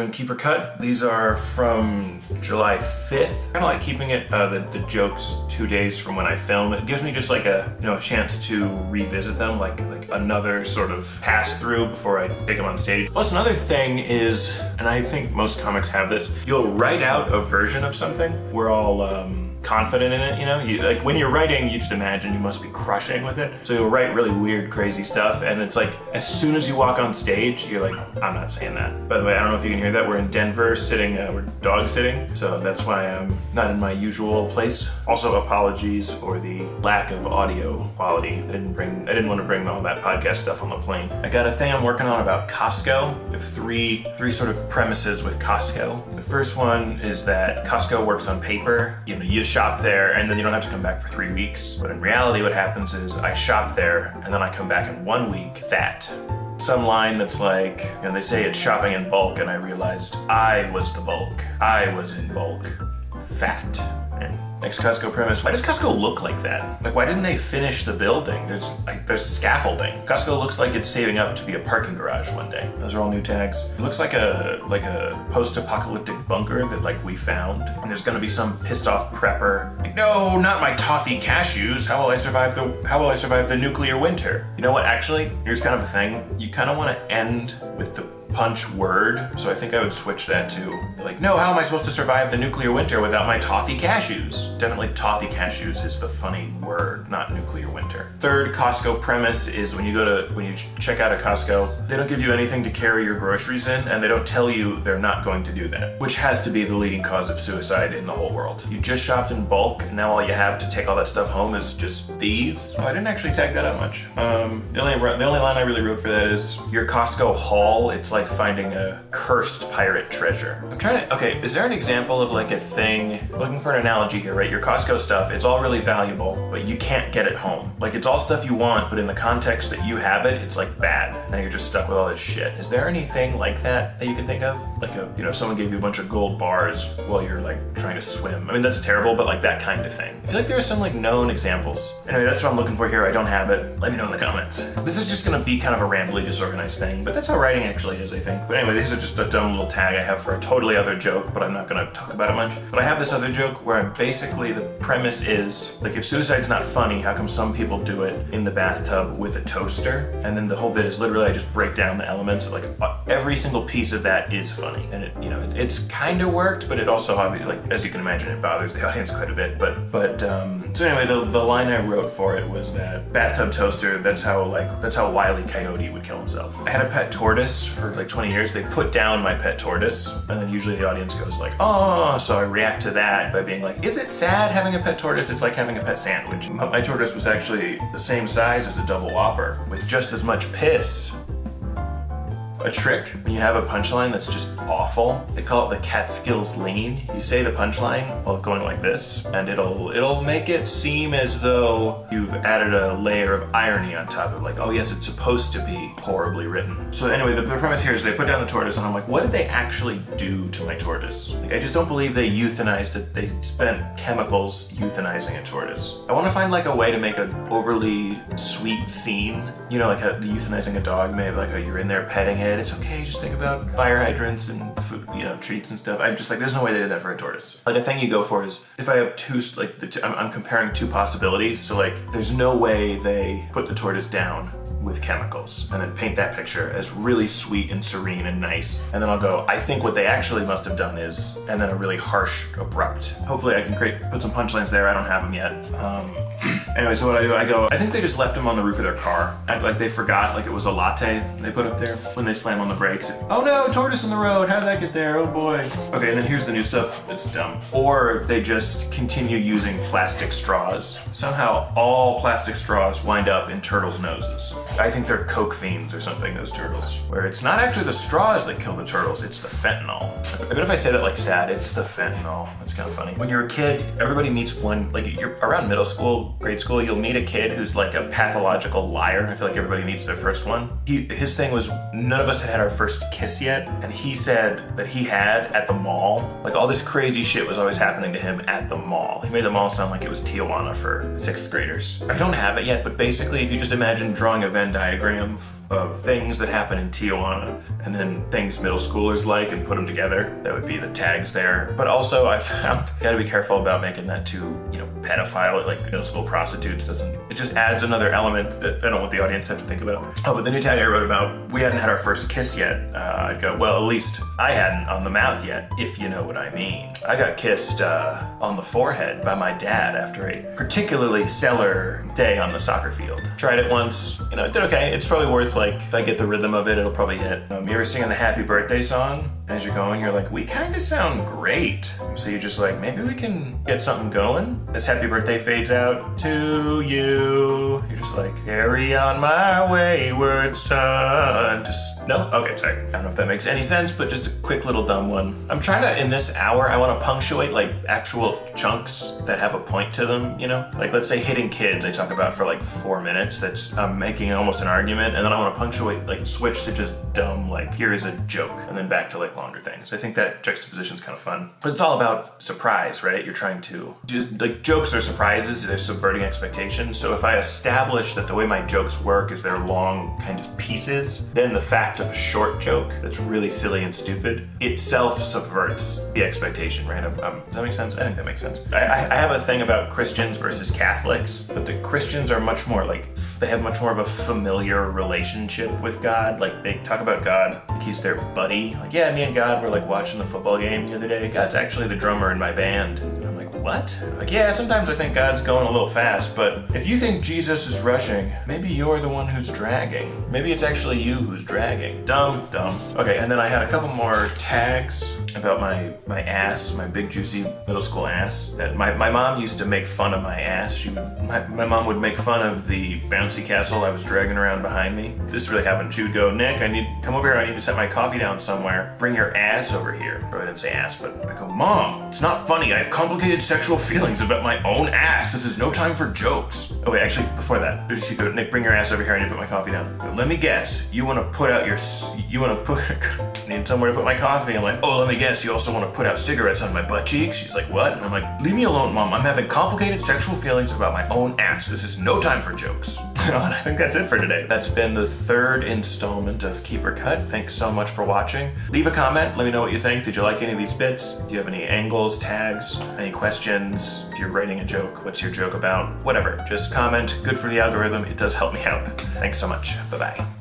doing Keep or Cut. These are from July 5th. Kind of like keeping it, the jokes 2 days from when I film. It gives me just like a chance to revisit them, like another sort of pass through before I take them on stage. Plus another thing is, and I think most comics have this, you'll write out a version of something. We're all confident in it, like when you're writing, you just imagine you must be crushing with it. So you'll write really weird, crazy stuff, and it's like, as soon as you walk on stage, you're like, I'm not saying that. By the way, I don't know if you can hear that, we're in Denver sitting, we're dog sitting, so that's why I'm not in my usual place. Also, apologies for the lack of audio quality. I didn't want to bring all that podcast stuff on the plane. I got a thing I'm working on about Costco. I have three sort of premises with Costco. The first one is that Costco works on paper. You shop there and then you don't have to come back for 3 weeks. But in reality, what happens is I shop there and then I come back in 1 week fat. Some line that's like, they say it's shopping in bulk, and I realized I was the bulk. I was in bulk, fat. Next Costco premise, why does Costco look like that? Like, why didn't they finish the building? There's scaffolding. Costco looks like it's saving up to be a parking garage one day. Those are all new tags. It looks like a post-apocalyptic bunker that we found. And there's gonna be some pissed off prepper. Like, no, not my toffee cashews. How will I survive the nuclear winter? You know what, actually, here's kind of a thing. You kind of want to end with the punch word, so I think I would switch that to no, how am I supposed to survive the nuclear winter without my toffee cashews? Definitely toffee cashews is the funny word, not nuclear winter. Third Costco premise is when you check out a Costco, they don't give you anything to carry your groceries in, and they don't tell you they're not going to do that, which has to be the leading cause of suicide in the whole world. You just shopped in bulk, and now all you have to take all that stuff home is just these. Oh, I didn't actually tag that up much. The only line I really wrote for that is your Costco haul. It's like finding a cursed pirate treasure. Is there an example of a thing, looking for an analogy here, right? Your Costco stuff, it's all really valuable, but you can't get it home. It's all stuff you want, but in the context that you have it, it's bad. Now you're just stuck with all this shit. Is there anything like that you can think of? Someone gave you a bunch of gold bars while you're trying to swim. I mean, that's terrible, but that kind of thing. I feel like there are some known examples. Anyway, that's what I'm looking for here. I don't have it. Let me know in the comments. This is just gonna be kind of a rambly, disorganized thing, but that's how writing actually is, I think. But anyway, this is just a dumb little tag I have for a totally other joke, but I'm not gonna talk about it much. But I have this other joke where the premise is, if suicide's not funny, how come some people do it in the bathtub with a toaster? And then the whole bit is literally I just break down the elements. Every single piece of that is funny. And it's kind of worked, but it also, as you can imagine, it bothers the audience quite a bit. So anyway, the line I wrote for it was that bathtub toaster, that's how Wile E. Coyote would kill himself. I had a pet tortoise for 20 years. They put down my pet tortoise, and then usually the audience goes oh, so I react to that by being is it sad having a pet tortoise? It's like having a pet sandwich. My tortoise was actually the same size as a double whopper with just as much piss. A trick when you have a punchline that's just awful, they call it the Catskills lean. You say the punchline while going like this, and it'll make it seem as though you've added a layer of irony on top of oh yes, it's supposed to be horribly written. So anyway, the premise here is they put down the tortoise, and I'm what did they actually do to my tortoise? I just don't believe they euthanized it. They spent chemicals euthanizing a tortoise. I want to find a way to make an overly sweet scene. How euthanizing a dog, maybe how you're in there petting it. It's okay, just think about fire hydrants and food, treats and stuff. I'm just there's no way they did that for a tortoise. The thing you go for is, if I have I'm comparing two possibilities, so there's no way they put the tortoise down with chemicals and then paint that picture as really sweet and serene and nice. And then I'll go, I think what they actually must have done is, and then a really harsh, abrupt. Hopefully I can put some punchlines there. I don't have them yet. Anyway, so what I do, I go, I think they just left him on the roof of their car. Act like they forgot, it was a latte they put up there. When they slam on the brakes, oh no, tortoise in the road, how did that get there? Oh boy. Okay, and then here's the new stuff. It's dumb. Or they just continue using plastic straws. Somehow all plastic straws wind up in turtles' noses. I think they're Coke fiends or something, those turtles. Where it's not actually the straws that kill the turtles, it's the fentanyl. I bet if I say that sad, it's the fentanyl. That's kind of funny. When you're a kid, everybody meets one, you're around middle school, grade school, you'll meet a kid who's a pathological liar. I feel like everybody meets their first one. His thing was, none of us had our first kiss yet, and he said that he had at the mall. All this crazy shit was always happening to him at the mall. He made the mall sound like it was Tijuana for 6th graders. I don't have it yet, but basically if you just imagine drawing a Venn diagram of things that happen in Tijuana and then things middle schoolers like and put them together. That would be the tags there. But also I found you gotta be careful about making that too, pedophile, like middle school prostitutes it just adds another element that I don't want the audience to have to think about. Oh, but the new tag I wrote about, we hadn't had our first kiss yet. I'd go, well, at least I hadn't on the mouth yet, if you know what I mean. I got kissed on the forehead by my dad after a particularly stellar day on the soccer field. Tried it once, it did okay. It's probably worth, if I get the rhythm of it, it'll probably hit. You ever singing the happy birthday song? As you're going, you're like, we kind of sound great. So you're just like, maybe we can get something going. This happy birthday fades out to you. You're just like, carry on my wayward son. No? Okay, sorry. I don't know if that makes any sense, but just a quick little dumb one. I'm trying to, in this hour, I want to punctuate actual chunks that have a point to them, let's say hitting kids I talk about for 4 minutes. That's making almost an argument. And then I want to punctuate, switch to just dumb, here is a joke. And then back to longer things. I think that juxtaposition is kind of fun. But it's all about surprise, right? You're trying to jokes are surprises, they're subverting expectations. So if I establish that the way my jokes work is they're long kind of pieces, then the fact of a short joke that's really silly and stupid itself subverts the expectation, right? Does that make sense? I think that makes sense. I have a thing about Christians versus Catholics, but the Christians are much more they have much more of a familiar relationship with God. They talk about God like he's their buddy. Yeah, me and God were watching the football game the other day. God's actually the drummer in my band. And I'm like, what? Yeah, sometimes I think God's going a little fast, but if you think Jesus is rushing, maybe you're the one who's dragging. Maybe it's actually you who's dragging. Dumb. Okay, and then I had a couple more tags about my ass, my big juicy middle school ass. That my mom used to make fun of my ass. My mom would make fun of the bouncy castle I was dragging around behind me. This really happened. She would go, Nick, come over here, I need to set my coffee down somewhere. Bring your ass over here. Or I didn't say ass, but I go, Mom, it's not funny. I have complicated sexual feelings about my own ass. This is no time for jokes. Oh wait, actually before that, she go, Nick, bring your ass over here, I need to put my coffee down. Go, let me guess, you want to put I need somewhere to put my coffee. I'm like, oh, let me guess, you also want to put out cigarettes on my butt cheeks? She's like, what? And I'm like, leave me alone, Mom. I'm having complicated sexual feelings about my own ass. This is no time for jokes. And I think that's it for today. That's been the third installment of Keep or Cut. Thanks so much for watching. Leave a comment. Let me know what you think. Did you like any of these bits? Do you have any angles, tags, any questions? If you're writing a joke, what's your joke about? Whatever. Just comment. Good for the algorithm. It does help me out. Thanks so much. Bye-bye.